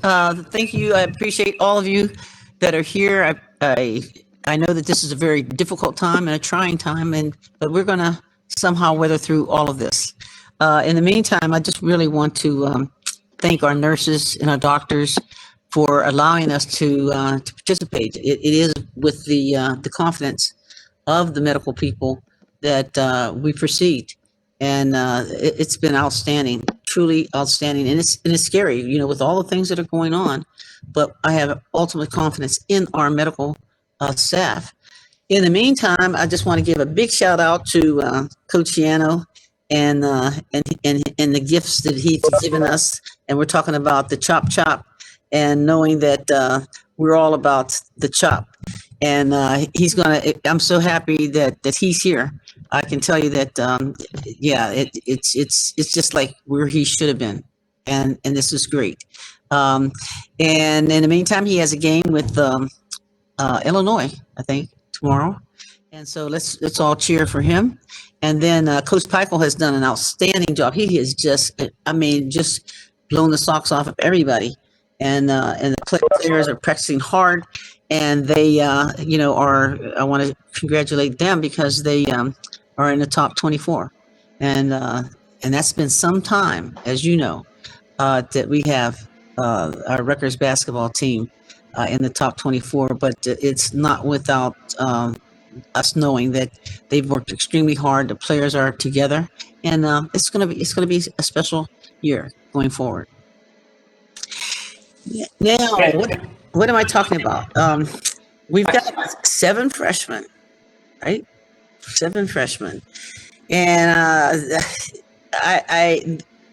Thank you. I appreciate all of you that are here. I know that this is a very difficult time and a trying time, but we're going to somehow weather through all of this. In the meantime, I just really want to thank our nurses and our doctors for allowing us to participate. It is with the confidence of the medical people that we proceed, and it's been outstanding, truly outstanding, and it's scary, with all the things that are going on. But I have ultimate confidence in our medical staff. In the meantime, I just want to give a big shout out to Coach Yano and the gifts that he's given us. And we're talking about the chop chop, and knowing that we're all about the chop. And he's gonna. I'm so happy that he's here. I can tell you that, yeah, it's just like where he should have been, and this is great. And in the meantime, he has a game with Illinois, I think, tomorrow. And so let's all cheer for him. And then Coach Peichel has done an outstanding job. He has just, I mean, just blown the socks off of everybody. And the players are practicing hard, and they, are. I want to congratulate them because they are in the top 24, and that's been some time, as you know, that we have our Rutgers basketball team in the top 24. But it's not without us knowing that they've worked extremely hard. The players are together, and it's gonna be a special year going forward. Now, what am I talking about? We've got 7 freshmen, right? 7 freshmen, and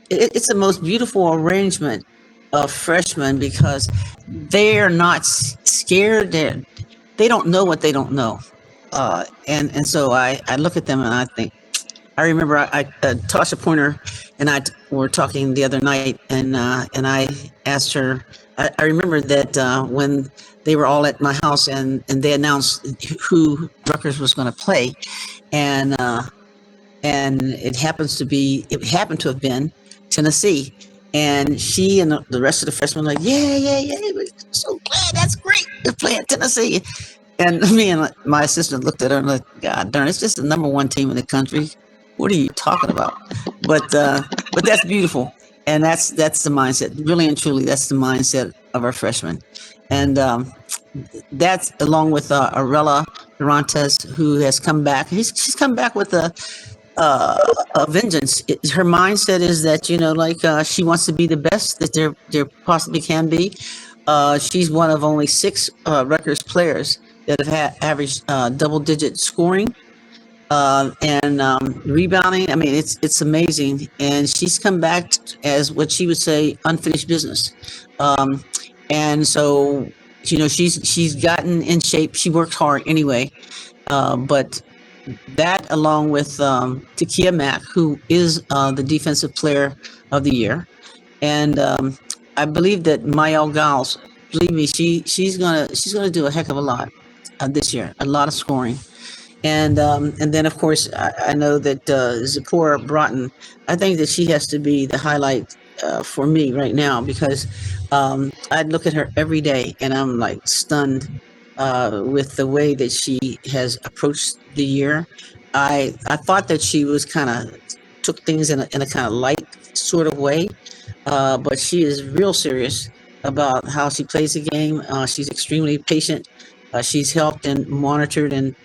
it's the most beautiful arrangement of freshmen because they're not scared. They don't know what they don't know, and so I look at them and I think. I remember Tasha Pointer and I were talking the other night, and I asked her. I remember that when they were all at my house and they announced who Rutgers was going to play, and it happened to have been Tennessee, and she and the rest of the freshmen were like, yeah, we're so glad, that's great, they're playing Tennessee. And me and my assistant looked at her and like, God darn, it's just the number 1 team in the country. What are you talking about? But that's beautiful, and that's the mindset. Really and truly, that's the mindset of our freshmen, and that's along with Arella Durantes, who has come back. She's come back with a vengeance. Her mindset is that she wants to be the best that there possibly can be. She's one of only 6 Rutgers players that have averaged double-digit scoring. And rebounding. I mean, it's amazing, and she's come back as what she would say unfinished business. And so she's gotten in shape. She works hard anyway, but that along with Takia Mack, who is the defensive player of the year, and I believe that Mayel Giles. Believe me, she's gonna do a heck of a lot this year. A lot of scoring. And then, of course, I know that Zipporah Broughton, I think that she has to be the highlight for me right now because I look at her every day and I'm like stunned with the way that she has approached the year. I thought that she was kind of took things in a kind of light sort of way, but she is real serious about how she plays the game. She's extremely patient. She's helped and monitored and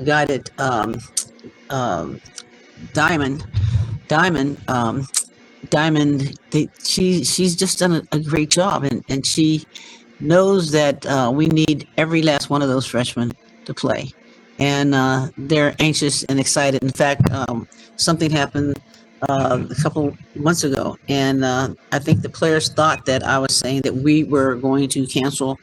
guided Diamond. She's just done a great job, and she knows that we need every last one of those freshmen to play, and they're anxious and excited. In fact, something happened a couple months ago, and I think the players thought that I was saying that we were going to cancel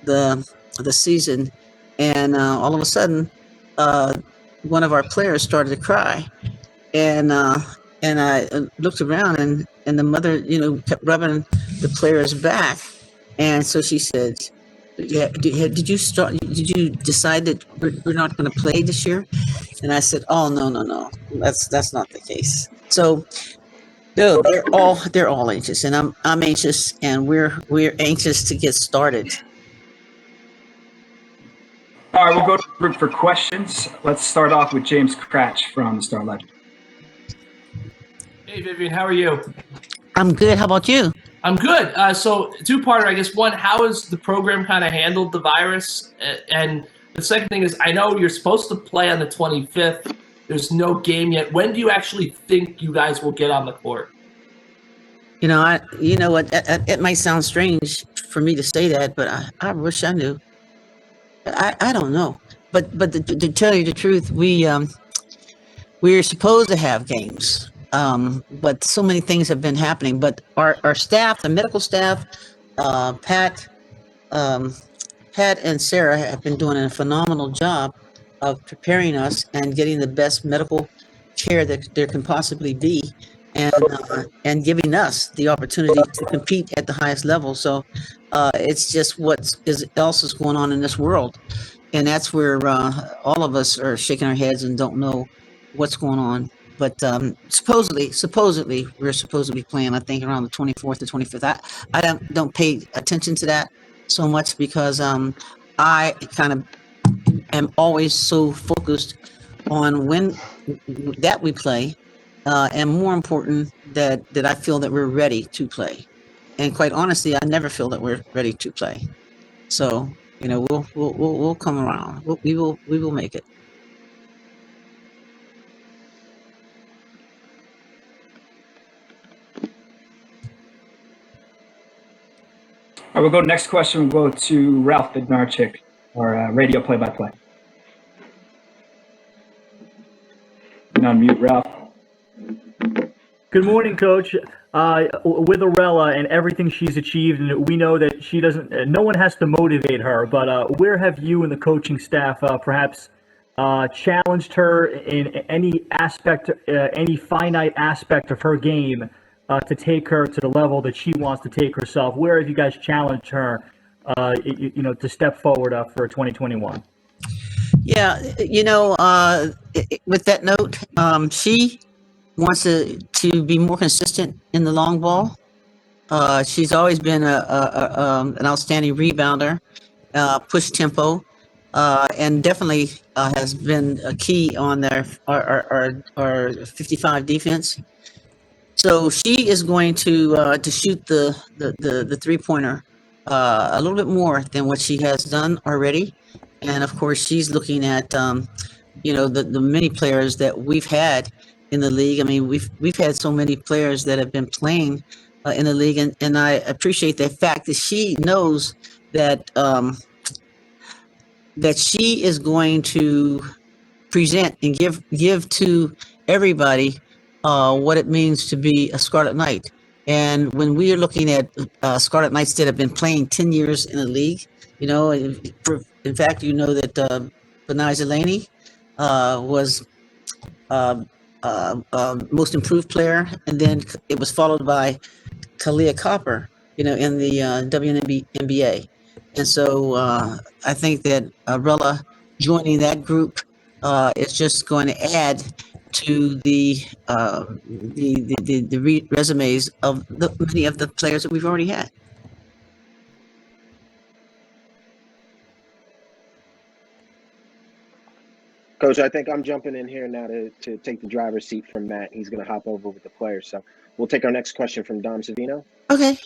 the season. And all of a sudden, one of our players started to cry, and I looked around, and the mother, kept rubbing the player's back, and so she said, "Yeah, did you decide that we're not going to play this year?" And I said, "Oh no, that's not the case." So No, they're all anxious, and I'm anxious, and we're anxious to get started. All right, we'll go to the group for questions. Let's start off with James Cratch from the Star Ledger. Hey, Vivian, how are you? I'm good. How about you? I'm good. So, two-parter, I guess. One, how has the program kind of handled the virus? And the second thing is, I know you're supposed to play on the 25th. There's no game yet. When do you actually think you guys will get on the court? You know what? It might sound strange for me to say that, but I wish I knew. I don't know. But to tell you the truth, we're supposed to have games, but so many things have been happening. But our staff, the medical staff, Pat, um, Pat and Sarah have been doing a phenomenal job of preparing us and getting the best medical care that there can possibly be, and giving us the opportunity to compete at the highest level. So it's just else is going on in this world, and that's where all of us are shaking our heads and don't know what's going on. But supposedly, we're supposed to be playing, I think, around the 24th or 25th. I don't pay attention to that so much because I kind of am always so focused on when that we play, and more important that I feel that we're ready to play. And quite honestly, I never feel that we're ready to play. So we'll come around. We will make it. All right, we'll go next question. We'll go to Ralph Bednarczyk, our radio play-by-play. You can unmute Ralph. Good morning, Coach. With Arella and everything she's achieved, and we know that she doesn't. No one has to motivate her. But where have you and the coaching staff perhaps challenged her in any aspect, any finite aspect of her game, to take her to the level that she wants to take herself? Where have you guys challenged her, to step forward for 2021? Yeah, with that note, she wants to be more consistent in the long ball. She's always been an outstanding rebounder, push tempo, and definitely has been a key on our 55 defense. So she is going to shoot the 3-pointer a little bit more than what she has done already, and of course she's looking at the many players that we've had in the league. I mean, we've had so many players that have been playing in the league, and I appreciate the fact that she knows that that she is going to present and give to everybody what it means to be a Scarlet Knight. And when we are looking at Scarlet Knights that have been playing 10 years in the league, in fact, that Benai Zelani was most improved player, and then it was followed by Kalia Copper, in the WNBA. And so I think that Rella joining that group is just going to add to the resumes of many of the players that we've already had. Coach, I think I'm jumping in here now to take the driver's seat from Matt. He's going to hop over with the players. So we'll take our next question from Dom Savino. Okay.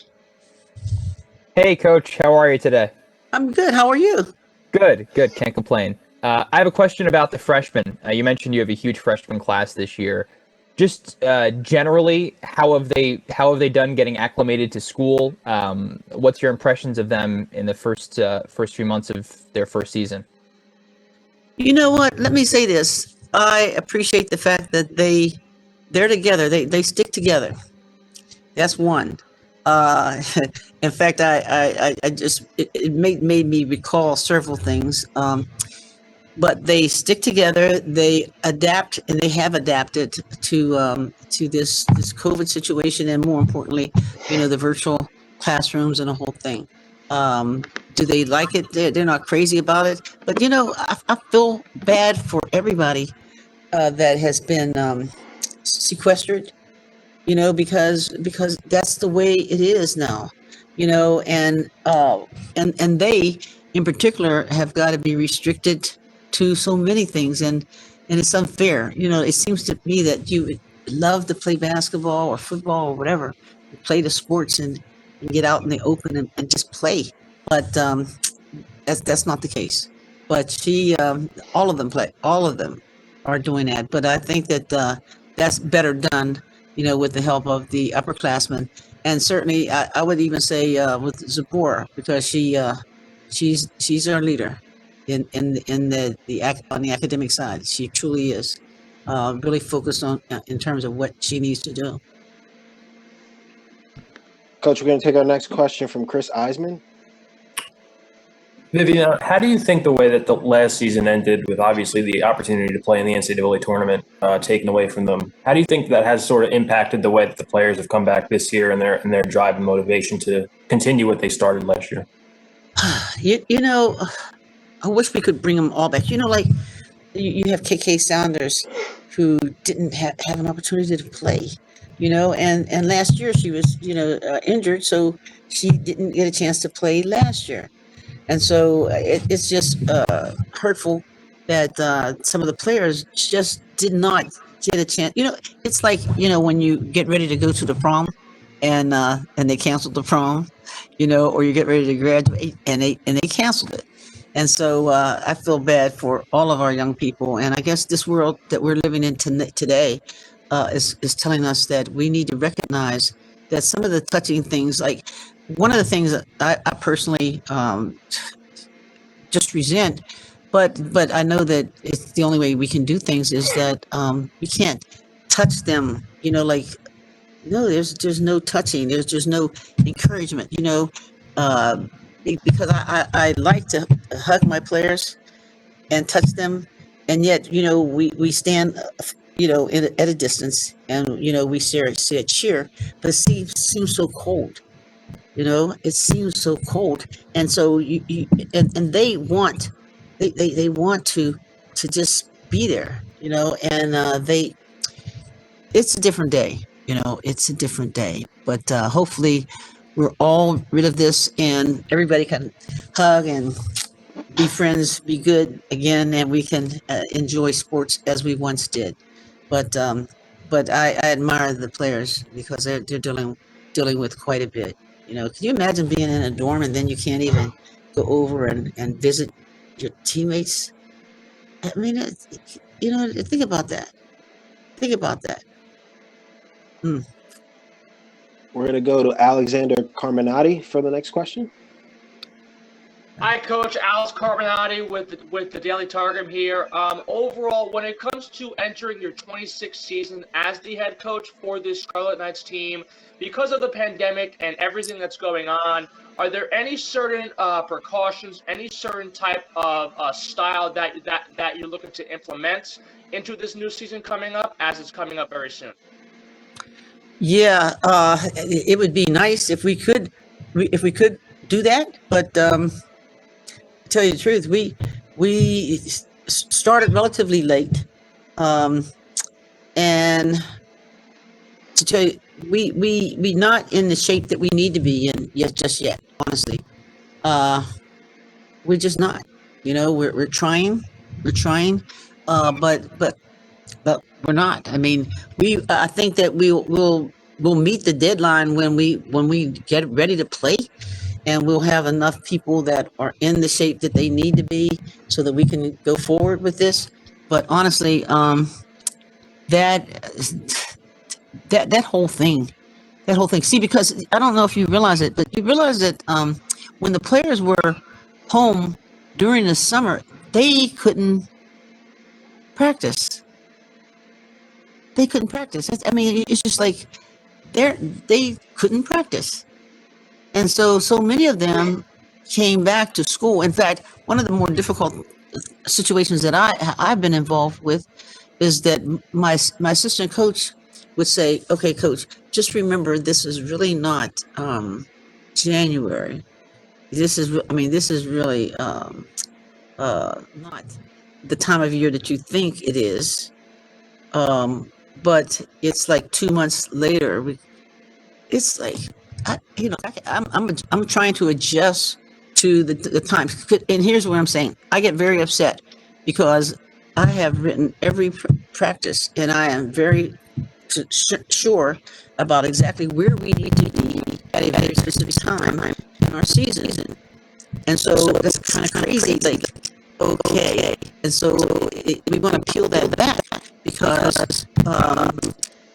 Hey, Coach. How are you today? I'm good. How are you? Good. Can't complain. I have a question about the freshmen. You mentioned you have a huge freshman class this year. Just generally, how have they done getting acclimated to school? What's your impressions of them in the first few months of their first season? You know what? Let me say this. I appreciate the fact that they're together. They stick together. That's one. In fact, it made me recall several things. But they stick together. They adapt, and they have adapted to this COVID situation, and more importantly, the virtual classrooms and the whole thing. Do they like it? They're not crazy about it. But I feel bad for everybody that has been sequestered because that's the way it is now, and they in particular have got to be restricted to so many things, and it's unfair. It seems to me that you would love to play basketball or football or whatever, play the sports and get out in the open and just play, but that's not the case. But all of them play, all of them are doing that. But I think that that's better done, with the help of the upperclassmen, and certainly I would even say with Zipporah, because she's our leader on the academic side. She truly is really focused on in terms of what she needs to do. Coach, we're going to take our next question from Chris Eisman. Vivian, how do you think the way that the last season ended, with obviously the opportunity to play in the NCAA tournament taken away from them, how do you think that has sort of impacted the way that the players have come back this year and their drive and motivation to continue what they started last year? I wish we could bring them all back. Like you have KK Saunders, who didn't have an opportunity to play, and last year she was, injured, so she didn't get a chance to play last year. And so it's just hurtful that some of the players just did not get a chance. It's like, when you get ready to go to the prom and they canceled the prom, or you get ready to graduate and they canceled it. And so I feel bad for all of our young people. And I guess this world that we're living in today is telling us that we need to recognize that some of the touching things, like one of the things that I personally just resent, but I know that it's the only way we can do things, is that we can't touch them. Like, no, there's no touching. There's no encouragement. Because I like to hug my players and touch them, and yet we stand at a distance, and we say a cheer, but it seems so cold. It seems so cold, and so and they want to just be there, and it's a different day. It's a different day, but hopefully we're all rid of this and everybody can hug and be friends, be good again, and we can enjoy sports as we once did. But I admire the players, because they're dealing with quite a bit. Can you imagine being in a dorm and then you can't even go over and visit your teammates? I mean, think about that. Think about that. We're going to go to Alexander Carminati for the next question. Hi, Coach. Alex Carbonati with the Daily Targum here. Overall, when it comes to entering your 26th season as the head coach for this Scarlet Knights team, because of the pandemic and everything that's going on, are there any certain precautions, any certain type of style that you're looking to implement into this new season coming up, as it's coming up very soon? Yeah, it would be nice if we could do that, but to tell you the truth, we started relatively late, and to tell you, we not in the shape that we need to be in just yet. Honestly, we're just not. We're trying, but we're not. I mean, I think that we'll meet the deadline when we get ready to play, and we'll have enough people that are in the shape that they need to be, so that we can go forward with this. But honestly, that whole thing. See, because I don't know if you realize it, but you realize that when the players were home during the summer, they couldn't practice. They couldn't practice. I mean, it's just like they couldn't practice. And so many of them came back to school. In fact, one of the more difficult situations that I've been involved with is that my assistant coach would say, "Okay, coach, just remember, this is really not January. This is really not the time of year that you think it is. but it's like 2 months later. It's like, I'm trying to adjust to the times. And here's what I'm saying. I get very upset because I have written every practice, and I am very sure about exactly where we need to be at a very specific time in our season. And so that's kind of crazy. Like, okay. And so we want to peel that back because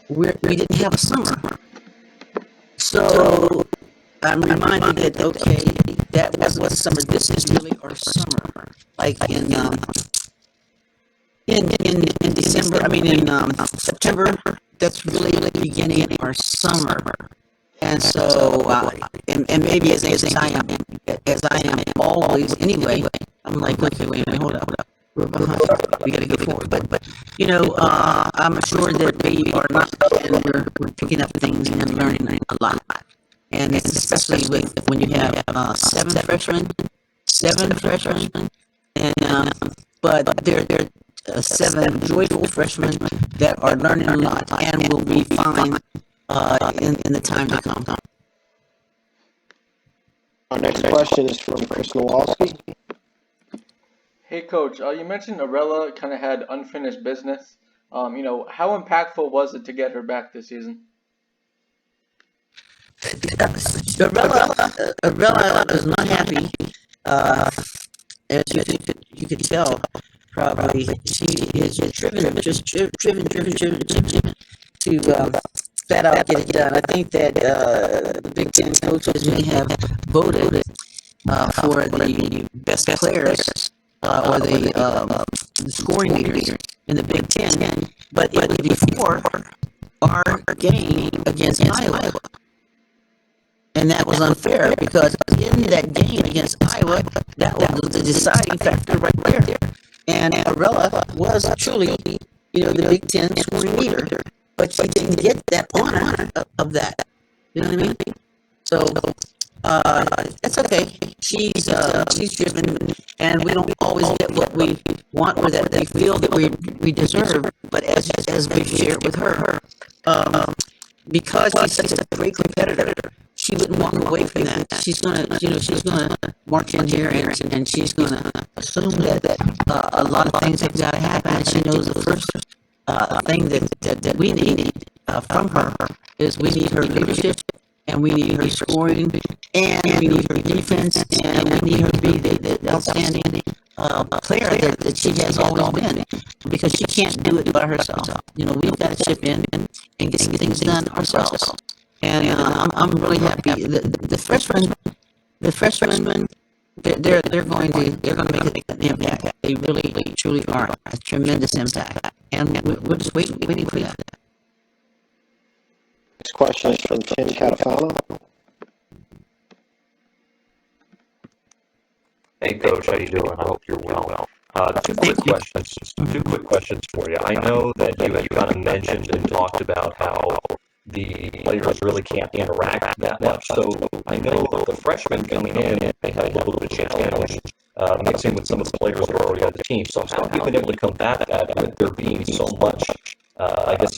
we didn't have a summer. So I'm reminded that, okay, that wasn't summer. This is really our summer. Like in December, in September, that's really the beginning of our summer. And so, and maybe as I am always anyway, I'm like, okay, wait, hold up. We're behind. We got to go forward. But I'm sure that we are not, and we're picking up things and learning a lot. And it's especially when you have seven freshmen, and but they're seven joyful freshmen that are learning a lot and will be fine in the time to come. Our next question is from Chris Nowalski. Hey, Coach. You mentioned Arella kind of had unfinished business. How impactful was it to get her back this season? Arella was not happy. As you could tell, probably she is driven to flat out get it done. I think that the Big Ten coaches may have voted for the best players or the scoring leaders in the Big Ten, but it was before our game against Iowa. And that was unfair because in that game against Iowa, that was the deciding factor right there. And Arella was truly, the Big Ten scoring leader, but she didn't get that honor of that. You know what I mean? So that's okay. She's driven, and we don't always get what we want or that we feel that we deserve. But as we shared with her, because she's such a great competitor, she wouldn't walk away from that. She's gonna march in here and she's gonna assume that a lot of things have got to happen. And she knows the first thing that we need from her is we need her leadership, and we need her scoring, and we need her defense, and we need her to be the outstanding player that she has always been, because she can't do it by herself. We've got to chip in and get some things done ourselves. And I'm really happy. The freshmen, they're going to make an impact. They really, truly are a tremendous impact, and we're just waiting for that. Next question is from Tim Catafano. Hey, Coach, how you doing? I hope you're well. Two quick questions for you. I know that you had kind of mentioned and talked about how the players really can't interact that much. So I know the freshmen coming in, they had a little bit of challenge mixing with some of the players that are already on the team. So how have you been able to combat that with there being so much,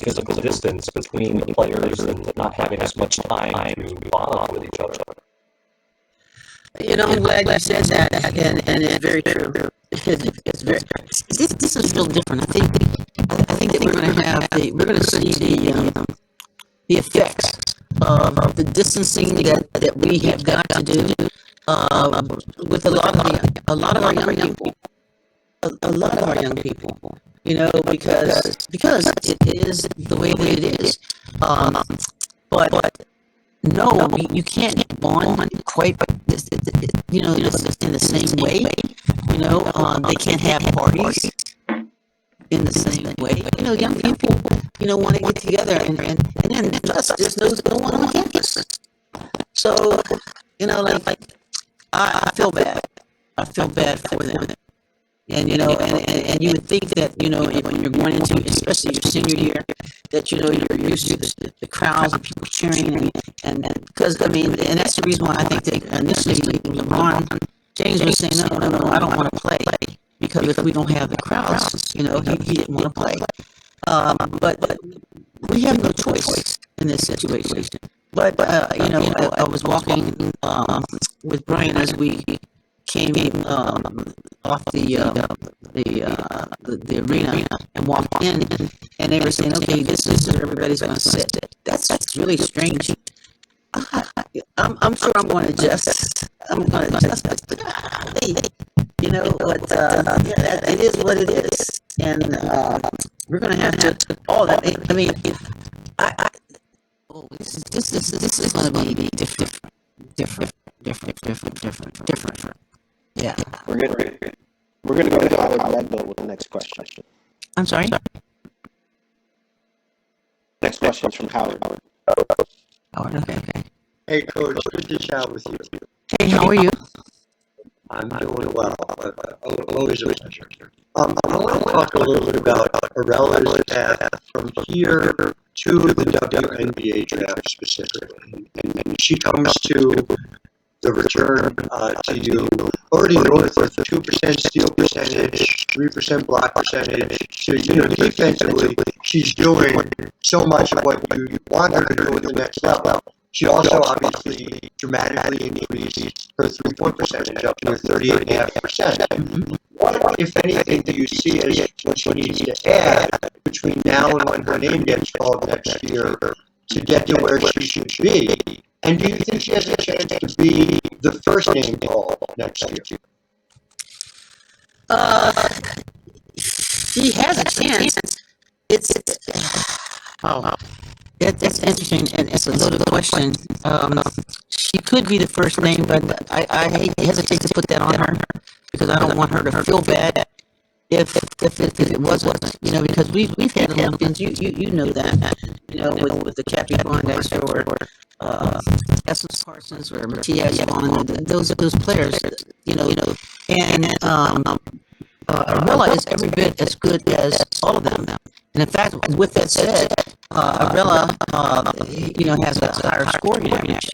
physical distance between the players and not having as much time to bond with each other? I'm glad you said that, and it's very true. It's very. This is real different. I think that we're going to see the effects of the distancing that we have got to do with a lot of our young people. A lot of our young people, because it is the way that it is. But no, you can't bond quite, in the same way. They can't have parties in the same way. Young people, want to get together, and then plus there's no one on campus. So, I feel bad. I feel bad for them. And and you would think that when you're going into, especially your senior year, that you're used to the crowds of people cheering, and because and that's the reason why I think that initially LeBron James was saying no, I don't want to play, because if we don't have the crowds, he didn't want to play. But we have no choice in this situation. But I was walking with Brian as we came off the arena and walked in, and they were saying, "Okay, this is where everybody's going to sit." That's really strange. I'm sure I'm going to adjust. But it is what it is, and we're going to have to all that. I mean, this is going to be different. Yeah. We're gonna go to Howard Leadville with the next question. I'm sorry. Next question is from Howard. Howard, okay. Hey, Coach, good to chat with you. Hey, how are you? I'm doing well. Always a pleasure. I want to talk a little bit about Arella's path from here to the WNBA draft specifically. And she comes to the return to you already north of 2% steal percentage, 3% block percentage. So, defensively, she's doing so much of what you want her to do at the next level. She also obviously dramatically increased her three-point percentage up to 38.5%. What, if anything, do you see as what she needs to add between now and when her name gets called next year to get to where she should be? And do you think she has a chance to be the first name called next year? She has a chance. That's interesting, and it's a loaded question. She could be the first name, but I hesitate to put that on her because I don't want her to feel bad if it wasn't, because we've had Olympians, you know that, with the Cappy Bondex or Essence Parsons or Matias Vaughn, those players, and Arella is every bit as good as all of them. And in fact, with that said, Arella, has a higher scoring average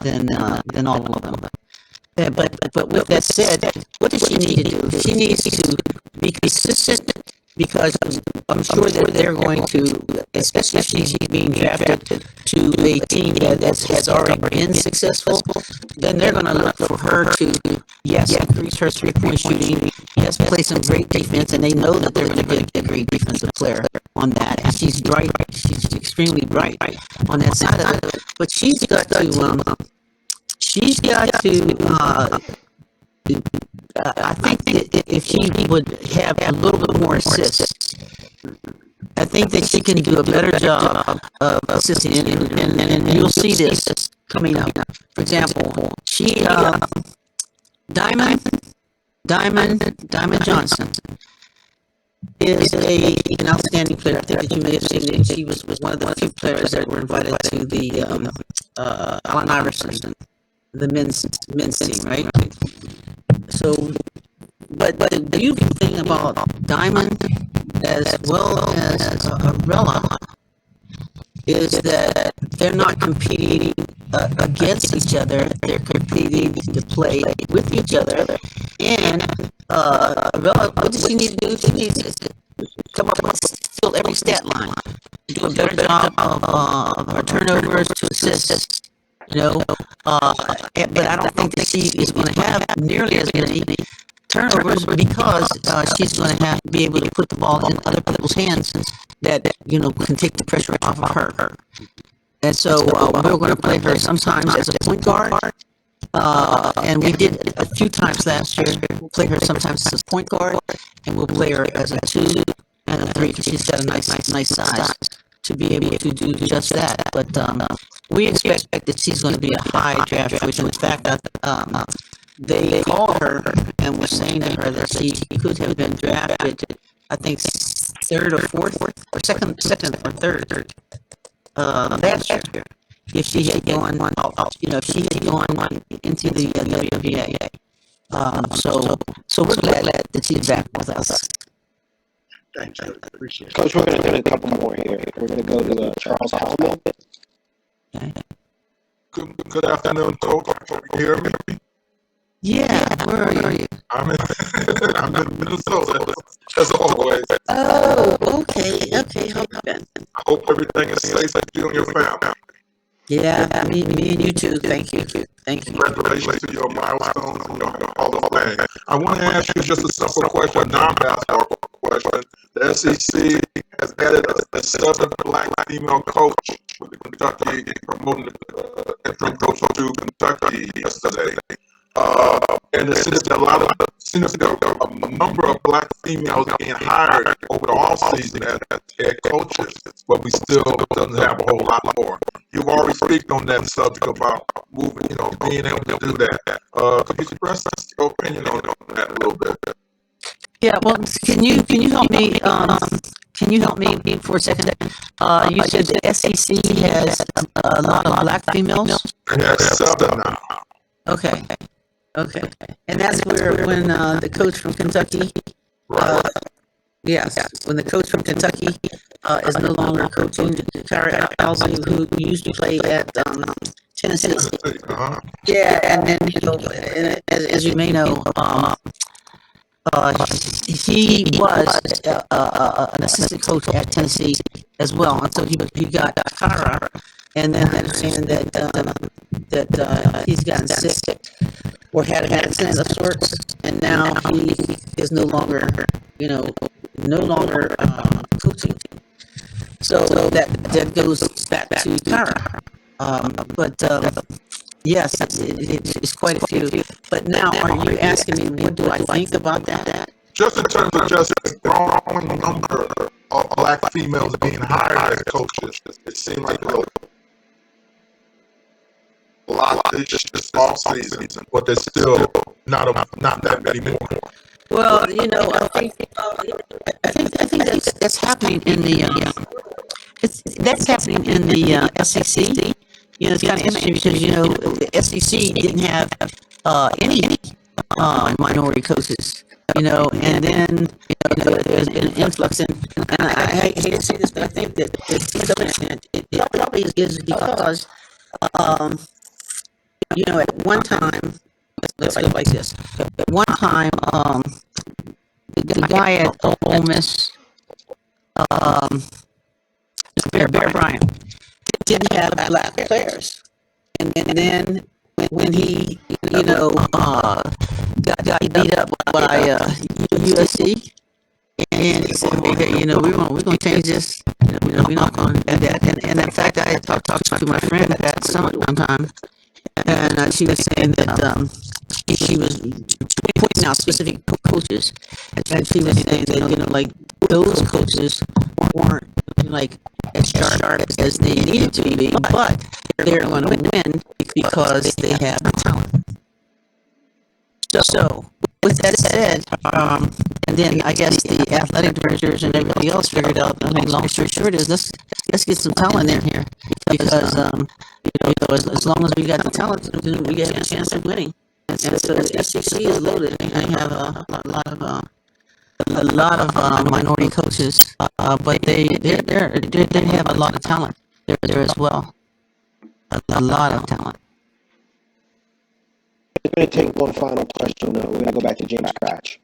than all of them. But with that said, what does she need to do? She needs to be consistent because I'm sure that they're going to, especially if she's being drafted to a team that has already been successful, then they're going to look for her to, yes, increase her three-point shooting, yes, play some great defense, and they know that they're going to get a great defensive player on that. And she's bright. She's extremely bright on that side of it. But she's got to... I think that if she would have a little bit more assists, I think that she can do a better job of assisting, and you'll see this coming up. For example, Diamond Johnson is an outstanding player. I think that you may have seen that she was one of the few players that were invited to the Allen Iverson, the men's team, right? So, but the beautiful thing about Diamond as well as Arella is that they're not competing against each other. They're competing to play with each other. And Arella, what does she need to do? She needs to come up with fill every stat line, do a better job of her turnovers to assists. But I don't think that she is going to have nearly as many turnovers because she's going to be able to put the ball in other people's hands that can take the pressure off of her. And so we're going to play her sometimes as a point guard, and we did a few times last year. We'll play her sometimes as a point guard, and we'll play her as a 2 and a 3 because she's got a nice size to be able to do just that. But we expect that she's going to be a high draft choice. In fact, they called her and were saying to her that she could have been drafted, I think, third or fourth, or second or third last year. If she had gone, if she had gone into the WNBA. So we're glad that she's back with us. Thanks, I appreciate it. Coach, we're going to do a couple more here. We're going to go to Charles Hallman. Okay. Good afternoon, Coach. Can you hear me? Yeah, where are you? I'm in Minnesota, as always. Oh, Okay. How you been? I hope everything is safe for you and your family. Yeah, me and you too. Thank you. Congratulations to your milestones and your Hall of Fame. I want to ask you just a simple question, a non-basketball question. The SEC has added a seventh black female coach with the Kentucky, promoting the interim coach to Kentucky yesterday. And it seems that a number of black females being hired over the offseason as head coaches, but we still doesn't have a whole lot more. You've already speak on that subject about moving, being able to do that. Could you express your opinion on that a little bit? Yeah. Well, can you help me? Can you help me for a second? You said the SEC has a lot of black females. It has 7 now. Okay. And that's where when the coach from Kentucky, yes, when the coach from Kentucky is no longer coaching Kyra Alsey, who used to play at Tennessee. Yeah, and then and as you may know, he was an assistant coach at Tennessee as well, and so he got Kyra, and then understanding that he's gotten sick or had an accident of sorts, and now he is no longer coaching. So that goes back to Kyra. But yes, it's quite a few. But now, are you asking me what do I think about that? Just in terms of just the growing number of black females being hired as coaches, it seems like a lot this off season, but there's still not that many more. Well, I think that's happening in the that's happening in the SEC. It's kind of interesting because the SEC didn't have any minority coaches. And then there's been an influx in, and I hate to say this, but I think that to some extent it probably is because at one time, let's go like this. At one time, the guy at Ole Miss, Bear Bryant, didn't have black players, and then when he got beat up by USC, and he said, we're going to change this. We're not going to do that. And in fact, I talked to my friend at that summit one time, and she was saying that she was pointing out specific coaches, and she was saying that those coaches weren't as sharp as they needed to be, but they're going to win because they have the talent. So, with that said, and then I guess the athletic directors and everybody else figured out. Long story short is let's get some talent in here because as long as we got the talent, we get a chance of winning. And so the SEC is loaded. They have a lot of minority coaches, but they have a lot of talent there as well. A lot of talent. I'm going to take one final question. We're going to go back to James Cratch.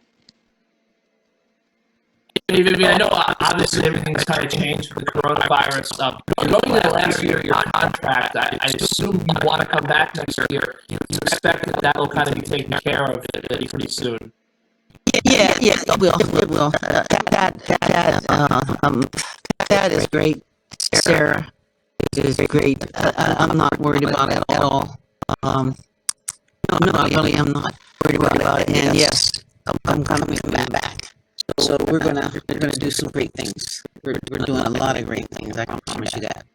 Hey, Vivian, I know obviously everything's kind of changed with the coronavirus. Going into last year, your contract, I assume you want to come back next year. You expect that will kind of be taken care of pretty soon. Yeah, it will. That is great. Sarah is great. I'm not worried about it at all. No, I really am not worried about it. And yes, I'm coming back. So we're gonna do some great things. We're doing a lot of great things. I can promise you that.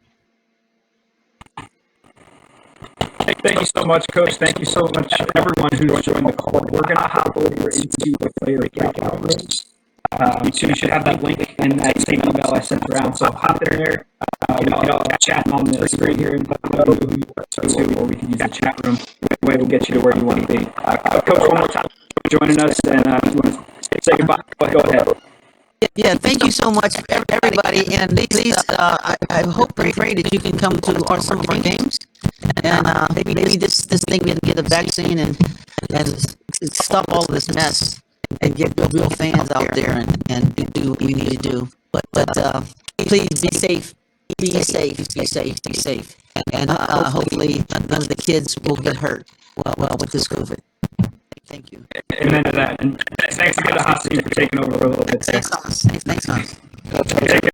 Thank you so much, Coach. Thank you so much, everyone who's joined the call. We're going to hop over into the player breakout rooms. You should have that link in that same email I sent around. So hop in there. I'll chat on the screen here and let me know who you want to, or we can use the chat room. That way we'll get you to where you want to be. Coach, one more time for joining us, and if you want to say goodbye, go ahead. Yeah, thank you so much, everybody. And please, I hope and pray that you can come to some of our games, and maybe this thing can get a vaccine and stop all this mess and get the real fans out there and do what we need to do. But please be safe. Be safe. Be safe. Be safe. And hopefully none of the kids will get hurt. Well, with this COVID. Thank you. Amen to that. And thanks again to Hasim for taking over for a little bit. Thanks, Hans. Thanks, Hans. Take care.